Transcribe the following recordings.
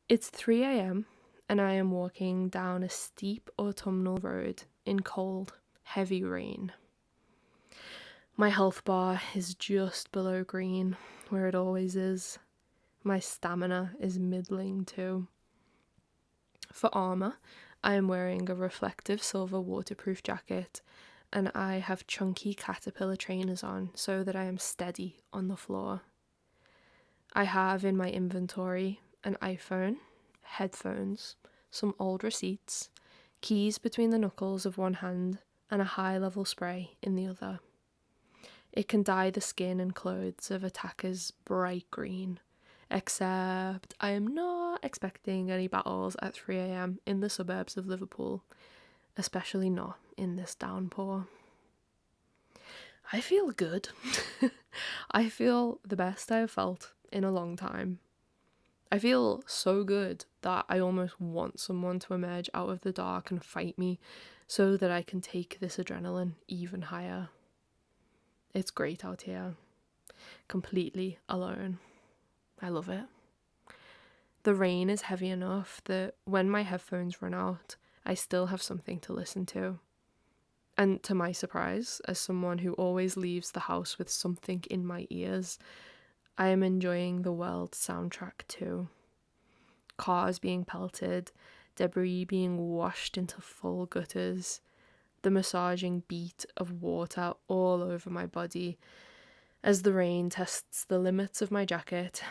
It's 3 a.m. and I am walking down a steep autumnal road in cold, heavy rain. My health bar is just below green, where it always is. My stamina is middling too. For armour, I am wearing a reflective silver waterproof jacket and I have chunky caterpillar trainers on so that I am steady on the floor. I have in my inventory an iPhone, headphones, some old receipts, keys between the knuckles of one hand, and a high-level spray in the other. It can dye the skin and clothes of attackers bright green, except I am not expecting any battles at 3 a.m. in the suburbs of Liverpool, especially not in this downpour. I feel good. I feel the best I have felt in a long time. I feel so good that I almost want someone to emerge out of the dark and fight me so that I can take this adrenaline even higher. It's great out here, completely alone. I love it. The rain is heavy enough that when my headphones run out, I still have something to listen to. And to my surprise, as someone who always leaves the house with something in my ears, I am enjoying the world soundtrack too. Cars being pelted, debris being washed into full gutters, the massaging beat of water all over my body as the rain tests the limits of my jacket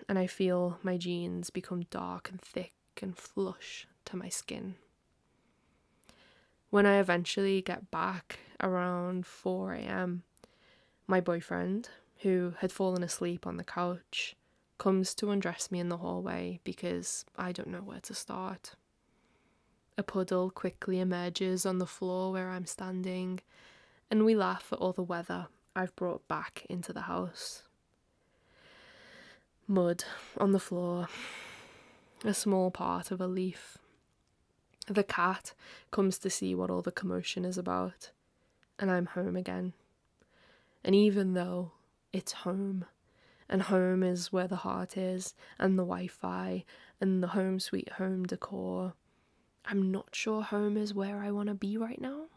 and I feel my jeans become dark and thick and flush to my skin. When I eventually get back around 4 a.m, my boyfriend, who had fallen asleep on the couch, comes to undress me in the hallway because I don't know where to start. A puddle quickly emerges on the floor where I'm standing, and we laugh at all the weather I've brought back into the house. Mud on the floor, a small part of a leaf. The cat comes to see what all the commotion is about, and I'm home again. And even though it's home, and home is where the heart is, and the Wi-Fi, and the home sweet home decor, I'm not sure home is where I want to be right now.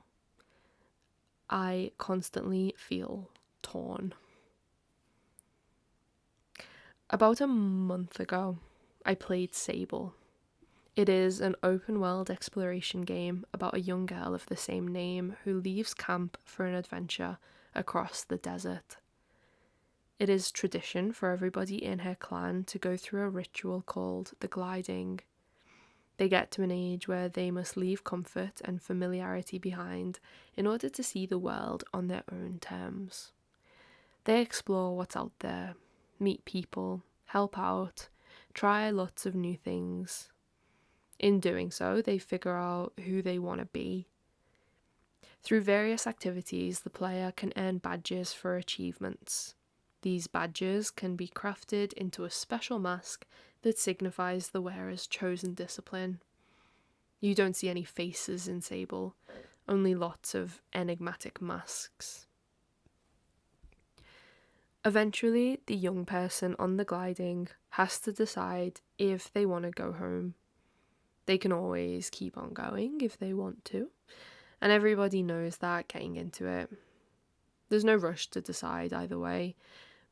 I constantly feel torn. About a month ago, I played Sable. It is an open-world exploration game about a young girl of the same name who leaves camp for an adventure across the desert. It is tradition for everybody in her clan to go through a ritual called the gliding. They get to an age where they must leave comfort and familiarity behind in order to see the world on their own terms. They explore what's out there, meet people, help out, try lots of new things. In doing so, they figure out who they want to be. Through various activities, the player can earn badges for achievements. These badges can be crafted into a special mask that signifies the wearer's chosen discipline. You don't see any faces in Sable, only lots of enigmatic masks. Eventually, the young person on the gliding has to decide if they want to go home. They can always keep on going if they want to, and everybody knows that getting into it. There's no rush to decide either way,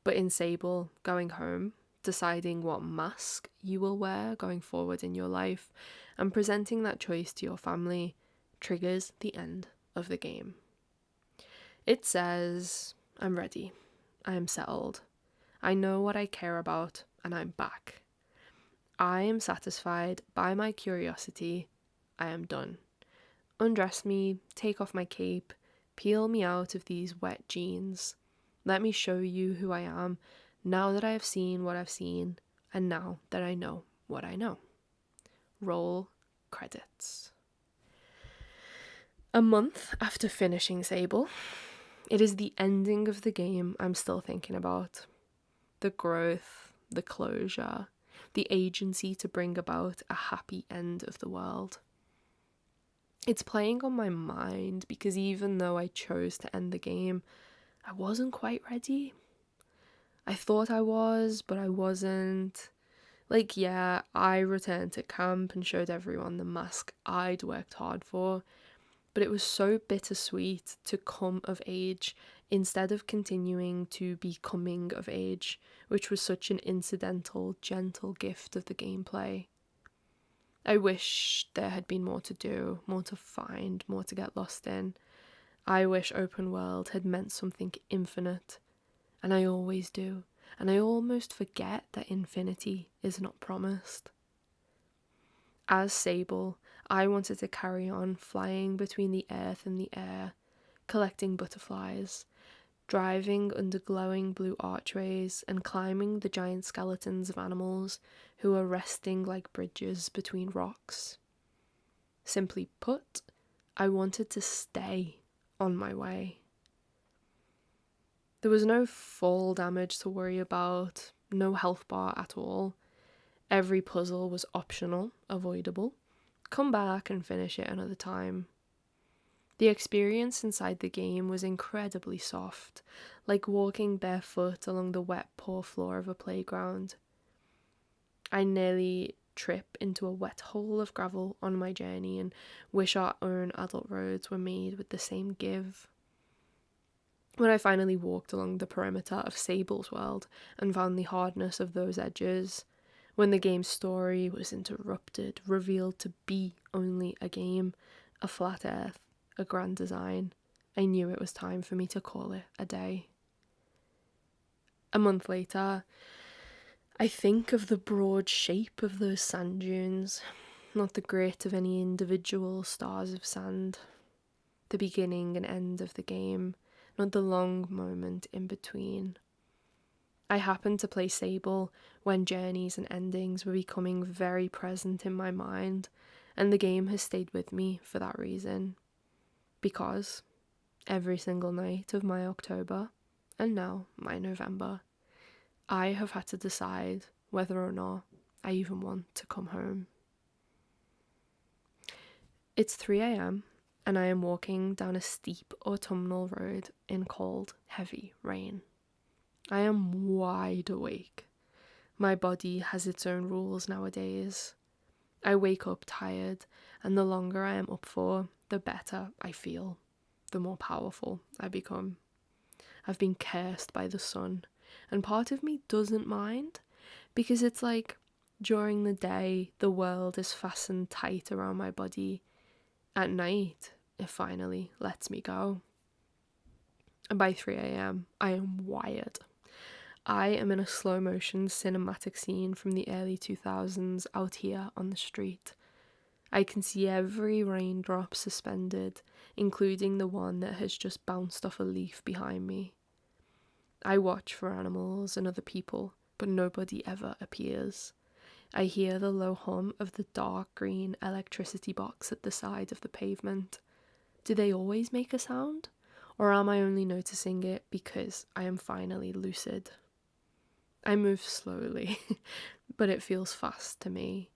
but in Sable, going home, deciding what mask you will wear going forward in your life, and presenting that choice to your family triggers the end of the game. It says, I'm ready, I am settled, I know what I care about, and I'm back. I am satisfied by my curiosity, I am done. Undress me, take off my cape, peel me out of these wet jeans. Let me show you who I am, now that I have seen what I've seen, and now that I know what I know. Roll credits. A month after finishing Sable, it is the ending of the game I'm still thinking about. The growth, the closure, the agency to bring about a happy end of the world. It's playing on my mind because even though I chose to end the game, I wasn't quite ready. I thought I was, but I wasn't. Like, yeah, I returned to camp and showed everyone the mask I'd worked hard for, but it was so bittersweet to come of age instead of continuing to be coming of age, which was such an incidental, gentle gift of the gameplay. I wish there had been more to do, more to find, more to get lost in. I wish open world had meant something infinite, and I always do, and I almost forget that infinity is not promised. As Sable, I wanted to carry on flying between the earth and the air, collecting butterflies, driving under glowing blue archways, and climbing the giant skeletons of animals who were resting like bridges between rocks. Simply put, I wanted to stay on my way. There was no fall damage to worry about, no health bar at all. Every puzzle was optional, avoidable. Come back and finish it another time. The experience inside the game was incredibly soft, like walking barefoot along the wet, poor floor of a playground. I nearly trip into a wet hole of gravel on my journey and wish our own adult roads were made with the same give. When I finally walked along the perimeter of Sable's world and found the hardness of those edges, when the game's story was interrupted, revealed to be only a game, a flat earth, a grand design, I knew it was time for me to call it a day. A month later, I think of the broad shape of those sand dunes, not the grit of any individual stars of sand, the beginning and end of the game, not the long moment in between. I happened to play Sable when journeys and endings were becoming very present in my mind, and the game has stayed with me for that reason. Because every single night of my October, and now my November, I have had to decide whether or not I even want to come home. It's 3 a.m. and I am walking down a steep autumnal road in cold, heavy rain. I am wide awake. My body has its own rules nowadays. I wake up tired, and the longer I am up for, the better I feel, the more powerful I become. I've been cursed by the sun, and part of me doesn't mind, because it's like during the day the world is fastened tight around my body. At night, it finally lets me go. And by 3 a.m, I am wired. I am in a slow motion cinematic scene from the early 2000s out here on the street. I can see every raindrop suspended, including the one that has just bounced off a leaf behind me. I watch for animals and other people, but nobody ever appears. I hear the low hum of the dark green electricity box at the side of the pavement. Do they always make a sound? Or am I only noticing it because I am finally lucid? I move slowly, but it feels fast to me.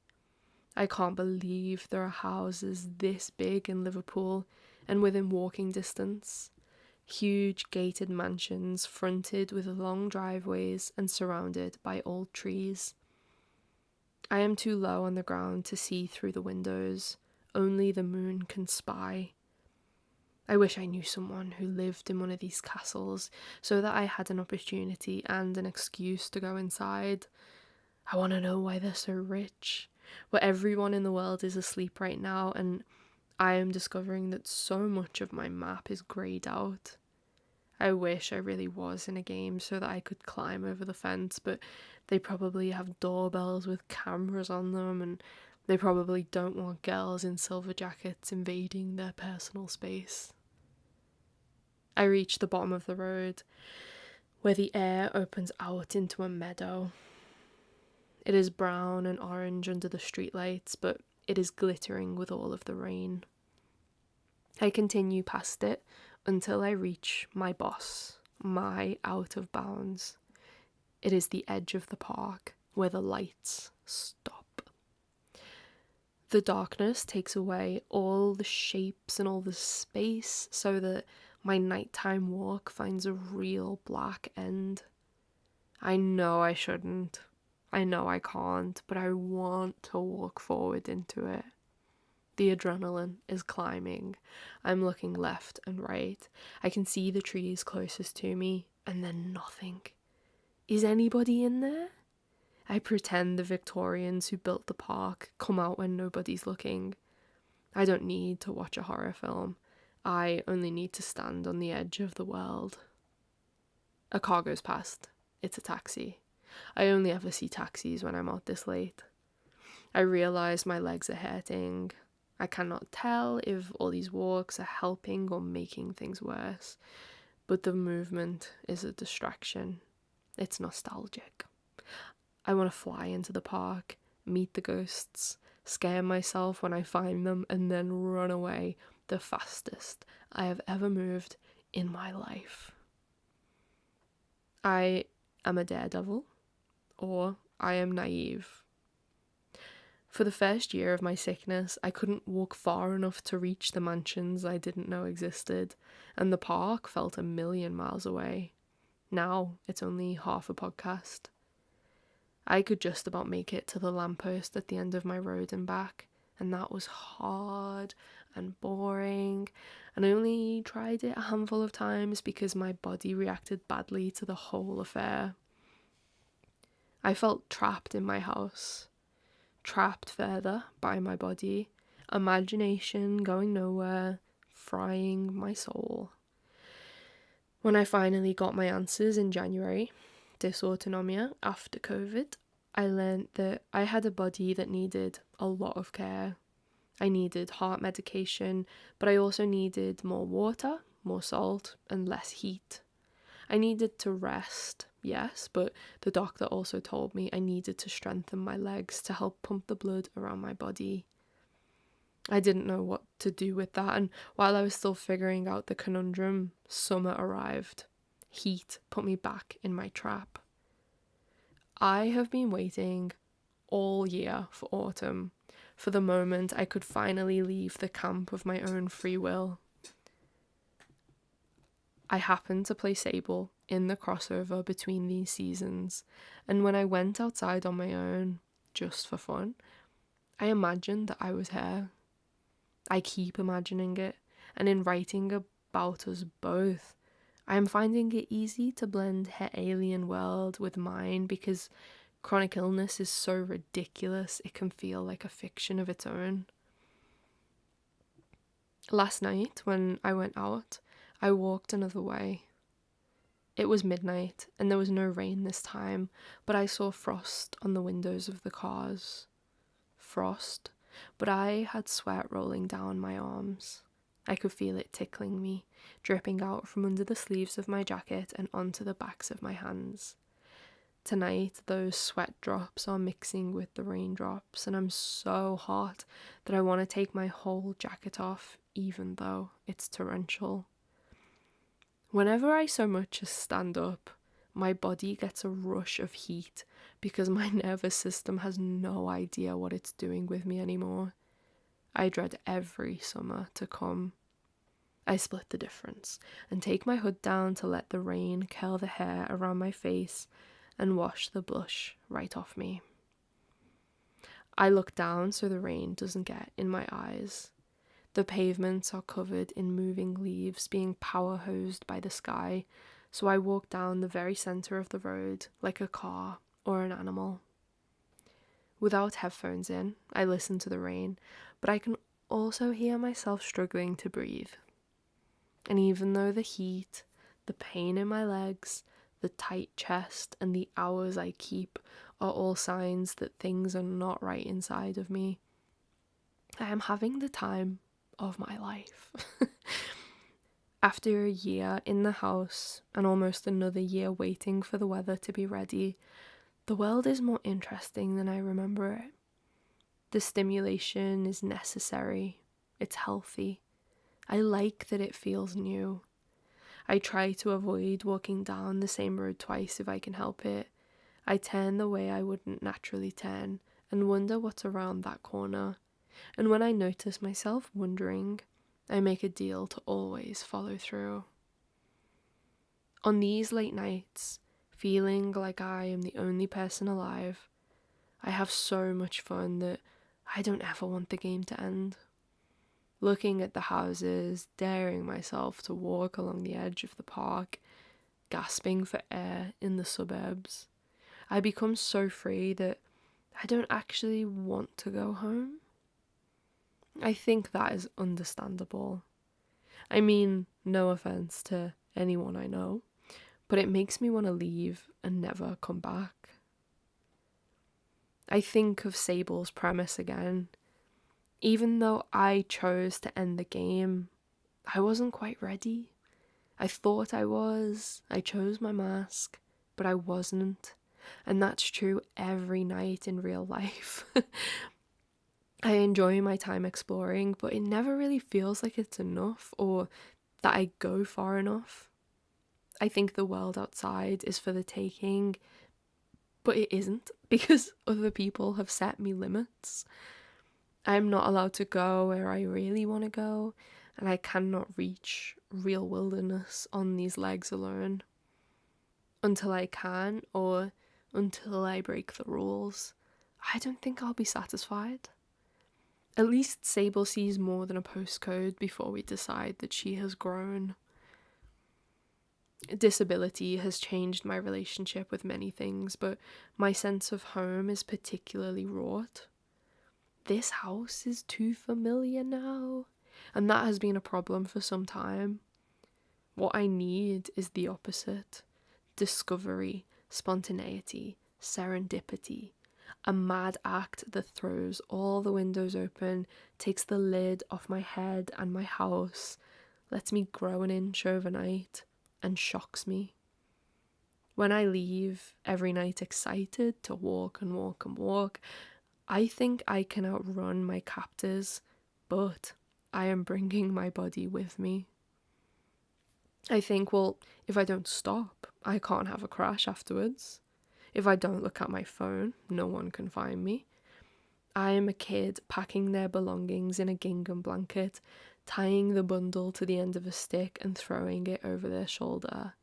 I can't believe there are houses this big in Liverpool and within walking distance. Huge gated mansions fronted with long driveways and surrounded by old trees. I am too low on the ground to see through the windows. Only the moon can spy. I wish I knew someone who lived in one of these castles so that I had an opportunity and an excuse to go inside. I want to know why they're so rich, where everyone in the world is asleep right now, and I am discovering that so much of my map is greyed out. I wish I really was in a game so that I could climb over the fence, but they probably have doorbells with cameras on them, and they probably don't want girls in silver jackets invading their personal space. I reach the bottom of the road, where the air opens out into a meadow. It is brown and orange under the streetlights, but it is glittering with all of the rain. I continue past it until I reach my boss, my out of bounds. It is the edge of the park, where the lights stop. The darkness takes away all the shapes and all the space so that my nighttime walk finds a real black end. I know I shouldn't. I know I can't, but I want to walk forward into it. The adrenaline is climbing. I'm looking left and right. I can see the trees closest to me, and then nothing. Is anybody in there? I pretend the Victorians who built the park come out when nobody's looking. I don't need to watch a horror film. I only need to stand on the edge of the world. A car goes past. It's a taxi. I only ever see taxis when I'm out this late. I realise my legs are hurting. I cannot tell if all these walks are helping or making things worse, but the movement is a distraction. It's nostalgic. I want to fly into the park, meet the ghosts, scare myself when I find them, and then run away the fastest I have ever moved in my life. I am a daredevil, or I am naive. For the first year of my sickness, I couldn't walk far enough to reach the mansions I didn't know existed, and the park felt 1,000,000 miles away. Now it's only half a podcast. I could just about make it to the lamppost at the end of my road and back, and that was hard and boring, and I only tried it a handful of times because my body reacted badly to the whole affair. I felt trapped in my house, trapped further by my body, imagination going nowhere, frying my soul. When I finally got my answers in January, dysautonomia after COVID, I learned that I had a body that needed a lot of care. I needed heart medication, but I also needed more water, more salt, and less heat. I needed to rest, yes, but the doctor also told me I needed to strengthen my legs to help pump the blood around my body. I didn't know what to do with that, and while I was still figuring out the conundrum, summer arrived. Heat put me back in my trap. I have been waiting all year for autumn, for the moment I could finally leave the camp of my own free will. I happened to play Sable in the crossover between these seasons, and when I went outside on my own, just for fun, I imagined that I was her. I keep imagining it, and in writing about us both, I am finding it easy to blend her alien world with mine because chronic illness is so ridiculous it can feel like a fiction of its own. Last night, when I went out, I walked another way. It was midnight, and there was no rain this time, but I saw frost on the windows of the cars. Frost, but I had sweat rolling down my arms. I could feel it tickling me, dripping out from under the sleeves of my jacket and onto the backs of my hands. Tonight, those sweat drops are mixing with the raindrops, and I'm so hot that I want to take my whole jacket off, even though it's torrential. Whenever I so much as stand up, my body gets a rush of heat because my nervous system has no idea what it's doing with me anymore. I dread every summer to come. I split the difference and take my hood down to let the rain curl the hair around my face and wash the blush right off me. I look down so the rain doesn't get in my eyes. The pavements are covered in moving leaves being power hosed by the sky, so I walk down the very center of the road like a car or an animal. Without headphones in, I listen to the rain, but I can also hear myself struggling to breathe. And even though the heat, the pain in my legs, the tight chest, and the hours I keep are all signs that things are not right inside of me, I am having the time of my life. After a year in the house and almost another year waiting for the weather to be ready, the world is more interesting than I remember it. The stimulation is necessary. It's healthy. I like that it feels new. I try to avoid walking down the same road twice if I can help it. I turn the way I wouldn't naturally turn and wonder what's around that corner. And when I notice myself wondering, I make a deal to always follow through. On these late nights, feeling like I am the only person alive, I have so much fun that I don't ever want the game to end. Looking at the houses, daring myself to walk along the edge of the park, gasping for air in the suburbs. I become so free that I don't actually want to go home. I think that is understandable. I mean, no offense to anyone I know, but it makes me want to leave and never come back. I think of Sable's premise again. Even though I chose to end the game, I wasn't quite ready. I thought I was. I chose my mask, but I wasn't. And that's true every night in real life. I enjoy my time exploring, but it never really feels like it's enough or that I go far enough. I think the world outside is for the taking, but it isn't because other people have set me limits. I'm not allowed to go where I really want to go, and I cannot reach real wilderness on these legs alone. Until I can, or until I break the rules, I don't think I'll be satisfied. At least Sable sees more than a postcode before we decide that she has grown. Disability has changed my relationship with many things, but my sense of home is particularly wrought. This house is too familiar now, and that has been a problem for some time. What I need is the opposite: discovery, spontaneity, serendipity. A mad act that throws all the windows open, takes the lid off my head and my house, lets me grow an inch overnight, and shocks me. When I leave every night excited to walk and walk and walk, I think I can outrun my captors, but I am bringing my body with me. I think, well, if I don't stop, I can't have a crash afterwards. If I don't look at my phone, no one can find me. I am a kid packing their belongings in a gingham blanket, tying the bundle to the end of a stick and throwing it over their shoulder.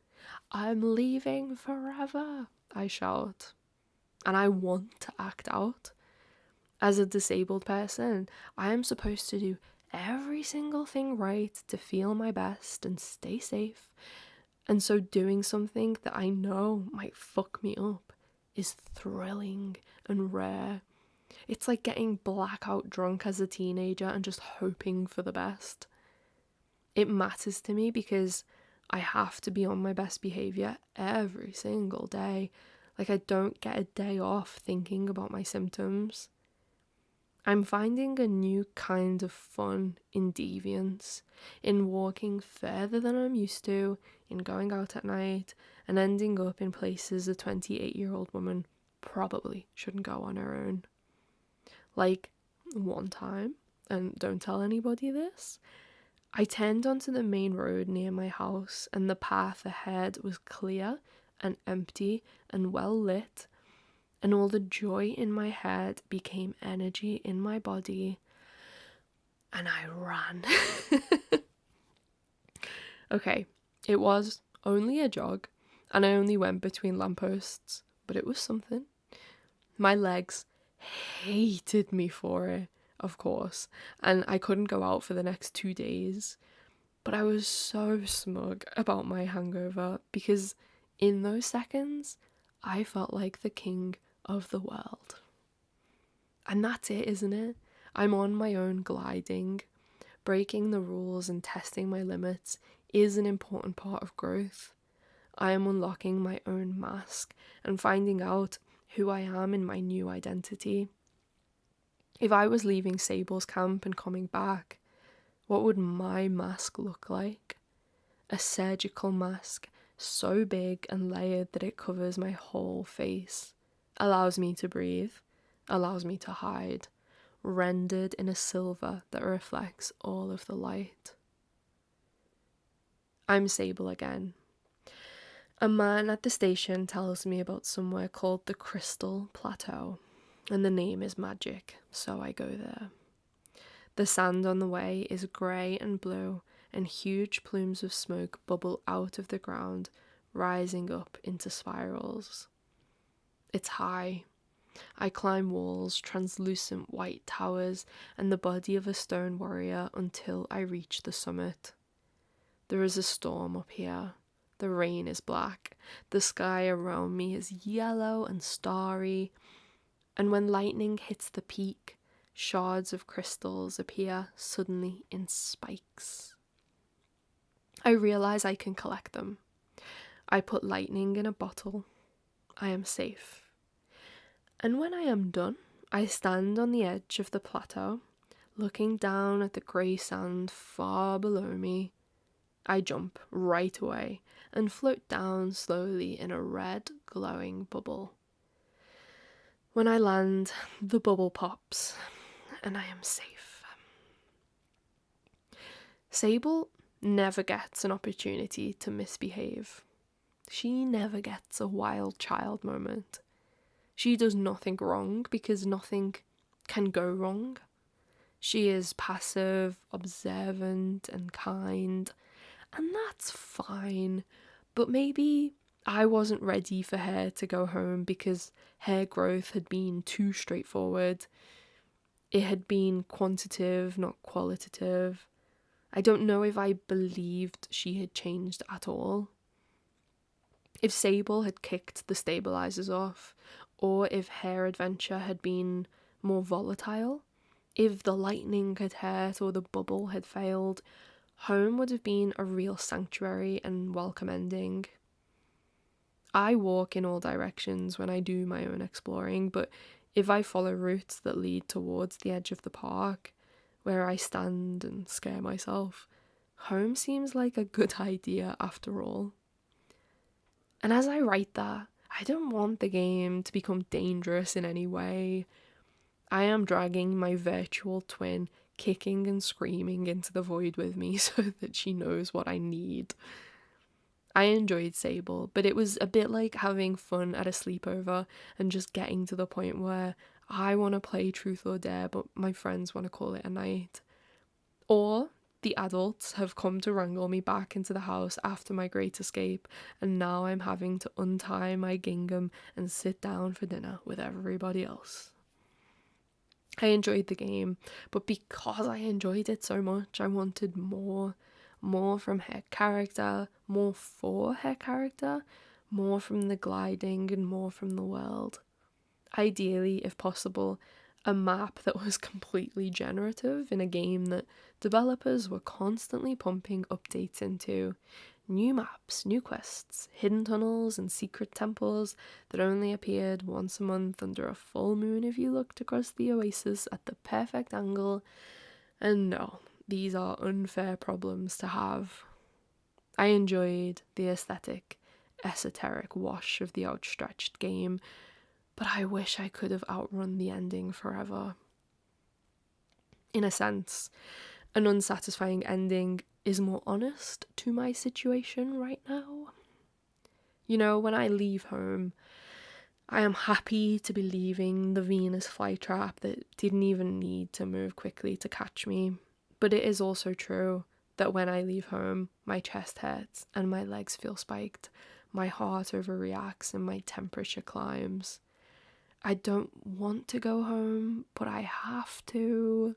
I'm leaving forever, I shout. And I want to act out. As a disabled person, I am supposed to do every single thing right to feel my best and stay safe. And so doing something that I know might fuck me up is thrilling and rare. It's like getting blackout drunk as a teenager and just hoping for the best. It matters to me because I have to be on my best behaviour every single day. Like I don't get a day off thinking about my symptoms. I'm finding a new kind of fun in deviance, in walking further than I'm used to, in going out at night, and ending up in places a 28-year-old woman probably shouldn't go on her own. Like, one time, and don't tell anybody this, I turned onto the main road near my house and the path ahead was clear and empty and well lit, and all the joy in my head became energy in my body, and I ran. Okay, it was only a jog, and I only went between lampposts, but it was something. My legs hated me for it, of course, and I couldn't go out for the next 2 days, but I was so smug about my hangover because in those seconds, I felt like the king of the world. And that's it, isn't it? I'm on my own gliding. Breaking the rules and testing my limits is an important part of growth. I am unlocking my own mask and finding out who I am in my new identity. If I was leaving Sable's camp and coming back, what would my mask look like? A surgical mask so big and layered that it covers my whole face, allows me to breathe, allows me to hide, rendered in a silver that reflects all of the light. I'm Sable again. A man at the station tells me about somewhere called the Crystal Plateau, and the name is magic, so I go there. The sand on the way is grey and blue, and huge plumes of smoke bubble out of the ground, rising up into spirals. It's high. I climb walls, translucent white towers, and the body of a stone warrior until I reach the summit. There is a storm up here. The rain is black. The sky around me is yellow and starry. And when lightning hits the peak, shards of crystals appear suddenly in spikes. I realize I can collect them. I put lightning in a bottle. I am safe. And when I am done, I stand on the edge of the plateau, looking down at the grey sand far below me. I jump right away and float down slowly in a red, glowing bubble. When I land, the bubble pops, and I am safe. Sable never gets an opportunity to misbehave. She never gets a wild child moment. She does nothing wrong because nothing can go wrong. She is passive, observant, and kind, and that's fine. But maybe I wasn't ready for her to go home because her growth had been too straightforward. It had been quantitative, not qualitative. I don't know if I believed she had changed at all. If Sable had kicked the stabilizers off, or if her adventure had been more volatile, if the lightning had hurt or the bubble had failed, home would have been a real sanctuary and welcome ending. I walk in all directions when I do my own exploring, but if I follow routes that lead towards the edge of the park, where I stand and scare myself, home seems like a good idea after all. And as I write that, I don't want the game to become dangerous in any way. I am dragging my virtual twin kicking and screaming into the void with me so that she knows what I need. I enjoyed Sable, but it was a bit like having fun at a sleepover and just getting to the point where I want to play Truth or Dare, but my friends want to call it a night. Or the adults have come to wrangle me back into the house after my great escape, and now I'm having to untie my gingham and sit down for dinner with everybody else. I enjoyed the game, but because I enjoyed it so much, I wanted more from her character, more for her character, more from the gliding and more from the world. Ideally, if possible, a map that was completely generative in a game that developers were constantly pumping updates into. New maps, new quests, hidden tunnels and secret temples that only appeared once a month under a full moon if you looked across the oasis at the perfect angle. And no, these are unfair problems to have. I enjoyed the aesthetic, esoteric wash of the outstretched game, but I wish I could have outrun the ending forever. In a sense, an unsatisfying ending is more honest to my situation right now. You know, when I leave home, I am happy to be leaving the Venus flytrap that didn't even need to move quickly to catch me. But it is also true that when I leave home, my chest hurts and my legs feel spiked, my heart overreacts and my temperature climbs. I don't want to go home, but I have to.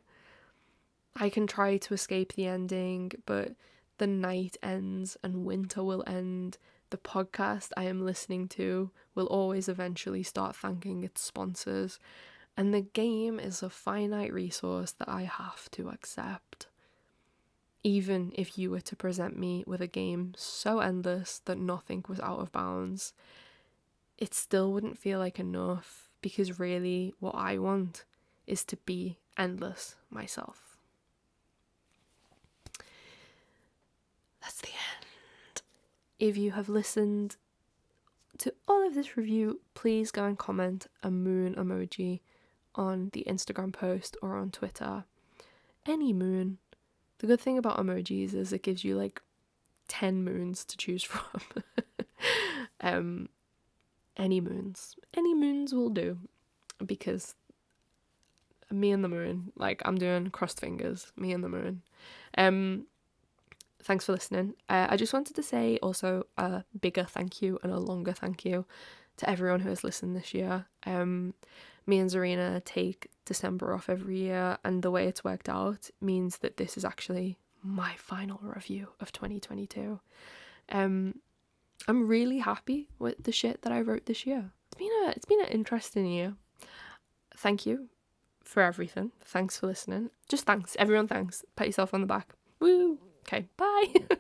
I can try to escape the ending, but the night ends and winter will end. The podcast I am listening to will always eventually start thanking its sponsors, and the game is a finite resource that I have to accept. Even if you were to present me with a game so endless that nothing was out of bounds, it still wouldn't feel like enough, because really what I want is to be endless myself. That's the end. If you have listened to all of this review, please go and comment a moon emoji on the Instagram post or on Twitter. Any moon. The good thing about emojis is it gives you like 10 moons to choose from. Any moons will do, because me and the moon, like, I'm doing crossed fingers, me and the moon. Thanks for listening. I just wanted to say also a bigger thank you and a longer thank you to everyone who has listened this year. Me and Zarina take December off every year, and the way it's worked out means that this is actually my final review of 2022. I'm really happy with the shit that I wrote this year. It's been an interesting year. Thank you for everything. Thanks for listening. Just thanks. Everyone thanks. Pat yourself on the back. Woo! Okay, bye.